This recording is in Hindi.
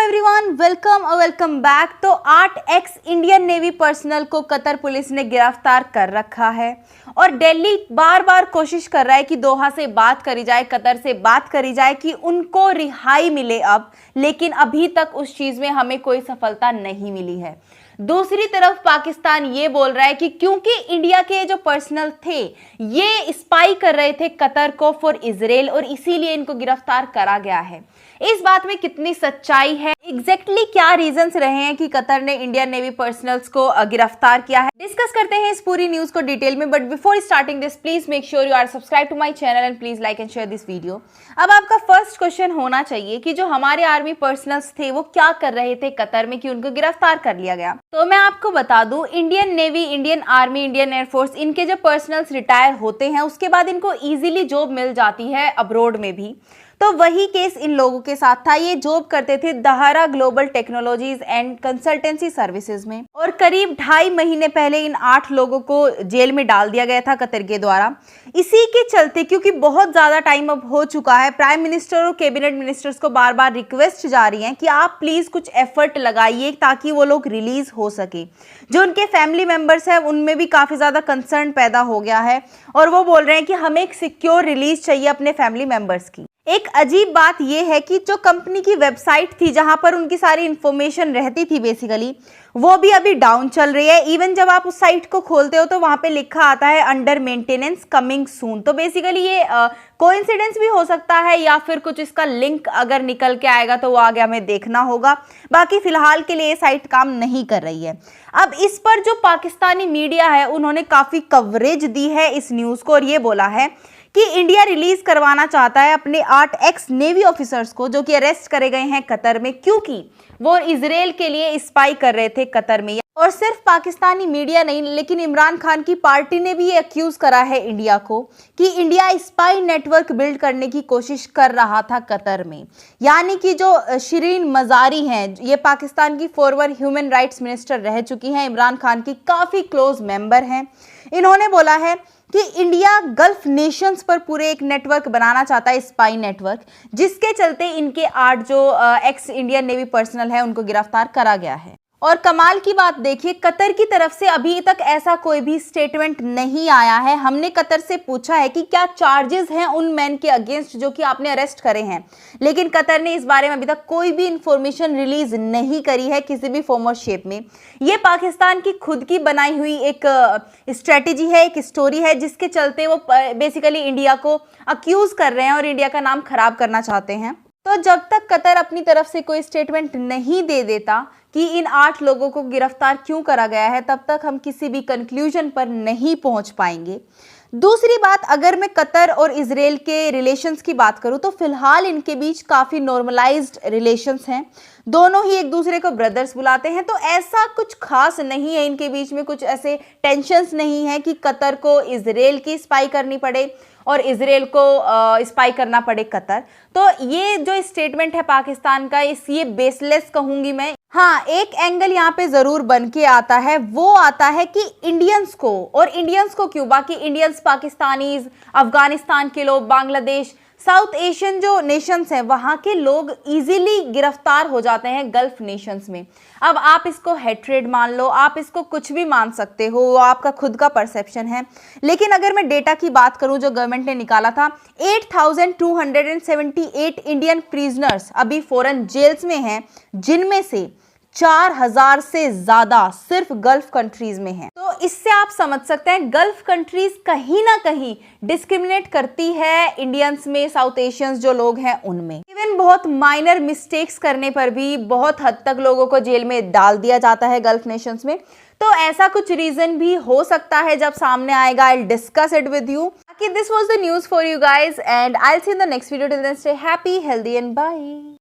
Everyone, welcome back. तो 8 एक्स इंडियन नेवी पर्सनल को कतर पुलिस ने गिरफ्तार कर रखा है और दिल्ली बार बार कोशिश कर रहा है कि दोहा से बात करी जाए, कतर से बात करी जाए कि उनको रिहाई मिले अब, लेकिन अभी तक उस चीज में हमें कोई सफलता नहीं मिली है। दूसरी तरफ पाकिस्तान ये बोल रहा है कि क्योंकि इंडिया के जो पर्सनल थे ये स्पाई कर रहे थे कतर को फॉर इजराइल और इसीलिए इनको गिरफ्तार करा गया है। इस बात में कितनी सच्चाई है, एग्जैक्टली क्या रीजंस रहे हैं कि कतर ने इंडियन नेवी पर्सनल्स को गिरफ्तार किया है, डिस्कस करते हैं इस पूरी न्यूज को डिटेल में। But before starting this, please make sure you are subscribe to my channel and please like and share this video. अब आपका फर्स्ट क्वेश्चन होना चाहिए कि जो हमारे आर्मी पर्सनल्स थे वो क्या कर रहे थे कतर में कि उनको गिरफ्तार कर लिया गया। तो मैं आपको बता दूं, Indian navy, Indian army, Indian air force, इनके जो पर्सनल्स रिटायर होते हैं उसके बाद इनको इजीली जॉब मिल जाती है अब्रॉड में भी। तो वही केस इन लोगों के साथ था। ये जॉब करते थे Dahara global technologies and consultancy services में और करीब 2.5 महीने पहले इन 8 लोगों को जेल में डाल दिया गया था कतर के द्वारा। इसी के चलते, क्योंकि बहुत ज्यादा टाइम अब हो चुका है, प्राइम मिनिस्टर और कैबिनेट मिनिस्टर्स को बार बार रिक्वेस्ट जा रही है कि आप प्लीज कुछ एफर्ट लगाइए ताकि वो लोग रिलीज हो सके। जो उनके फैमिली मेंबर्स हैं उनमें भी काफी ज्यादा कंसर्न पैदा हो गया है और वो बोल रहे हैं कि हमें एक सिक्योर रिलीज चाहिए अपने फैमिली मेंबर्स की। एक अजीब बात यह है कि जो कंपनी की वेबसाइट थी जहां पर उनकी सारी इंफॉर्मेशन रहती थी बेसिकली, वो भी अभी डाउन चल रही है। इवन जब आप उस साइट को खोलते हो तो वहां पे लिखा आता है अंडर मेंटेनेंस कमिंग सून। तो बेसिकली ये कोइंसिडेंस भी हो सकता है या फिर कुछ इसका लिंक अगर निकल के आएगा तो वो आगे हमें देखना होगा। बाकी फिलहाल के लिए ये साइट काम नहीं कर रही है। अब इस पर जो पाकिस्तानी मीडिया है उन्होंने काफी कवरेज दी है इस न्यूज को और ये बोला है कि इंडिया रिलीज करवाना चाहता है अपने 8 एक्स नेवी ऑफिसर्स को जो कि अरेस्ट करे गए हैं कतर में, क्योंकि वो इजराइल के लिए स्पाई कर रहे थे कतर में। और सिर्फ पाकिस्तानी मीडिया नहीं, लेकिन इमरान खान की पार्टी ने भी ये अक्यूज करा है इंडिया को कि इंडिया स्पाई नेटवर्क बिल्ड करने की कोशिश कर रहा था कतर में। यानी कि जो शिरीन मजारी हैं, ये पाकिस्तान की फॉरवर्ड ह्यूमन राइट्स मिनिस्टर रह चुकी हैं, इमरान खान की काफी क्लोज मेंबर हैं। इन्होंने बोला है कि इंडिया गल्फ नेशंस पर पूरे एक नेटवर्क बनाना चाहता है, स्पाई नेटवर्क, जिसके चलते इनके 8 जो एक्स इंडियन नेवी पर्सनल है उनको गिरफ्तार करा गया है। और कमाल की बात देखिए, कतर की तरफ से अभी तक ऐसा कोई भी स्टेटमेंट नहीं आया है। हमने कतर से पूछा है कि क्या चार्जेस हैं उन मैन के अगेंस्ट जो कि आपने अरेस्ट करे हैं, लेकिन कतर ने इस बारे में अभी तक कोई भी इंफॉर्मेशन रिलीज नहीं करी है किसी भी फॉर्म और शेप में। ये पाकिस्तान की खुद की बनाई हुई एक स्ट्रेटेजी है, एक स्टोरी है, जिसके चलते वो बेसिकली इंडिया को अक्यूज कर रहे हैं और इंडिया का नाम खराब करना चाहते हैं। तो जब तक कतर अपनी तरफ से कोई स्टेटमेंट नहीं दे देता कि इन 8 लोगों को गिरफ्तार क्यों करा गया है, तब तक हम किसी भी कंक्लूजन पर नहीं पहुंच पाएंगे। दूसरी बात, अगर मैं कतर और इजराइल के रिलेशंस की बात करूं तो फिलहाल इनके बीच काफ़ी नॉर्मलाइज्ड रिलेशंस हैं। दोनों ही एक दूसरे को ब्रदर्स बुलाते हैं, तो ऐसा कुछ खास नहीं है इनके बीच में, कुछ ऐसे टेंशन्स नहीं है कि कतर को इजराइल की स्पाई करनी पड़े और इजराइल को स्पाई करना पड़े कतर। तो ये जो स्टेटमेंट है पाकिस्तान का, ये बेसलेस कहूंगी मैं। हाँ, एक एंगल यहाँ पे जरूर बन के आता है, वो आता है कि इंडियंस को, और इंडियंस को क्यों, बाकी इंडियंस, पाकिस्तानीज, अफगानिस्तान के लोग, बांग्लादेश, साउथ एशियन जो नेशंस हैं वहाँ के लोग इजीली गिरफ्तार हो जाते हैं गल्फ नेशंस में। अब आप इसको हेट्रेड मान लो, आप इसको कुछ भी मान सकते हो, वो आपका खुद का परसेप्शन है। लेकिन अगर मैं डेटा की बात करूं जो गवर्नमेंट ने निकाला था, 8,278 इंडियन प्रिजनर्स अभी फॉरेन जेल्स में हैं, जिनमें से 4,000 से ज्यादा सिर्फ गल्फ कंट्रीज में हैं। तो इससे आप समझ सकते हैं गल्फ कंट्रीज कहीं ना कहीं डिस्क्रिमिनेट करती है इंडियंस में, साउथ एशियंस जो लोग हैं उनमें। इवन बहुत माइनर मिस्टेक्स करने पर भी बहुत हद तक लोगों को जेल में डाल दिया जाता है गल्फ नेशंस में। तो ऐसा कुछ रीजन भी हो सकता है, जब सामने आएगा I will discuss it with you. This was the news for you guys and I will see in the next video. Till then stay happy, healthy and bye.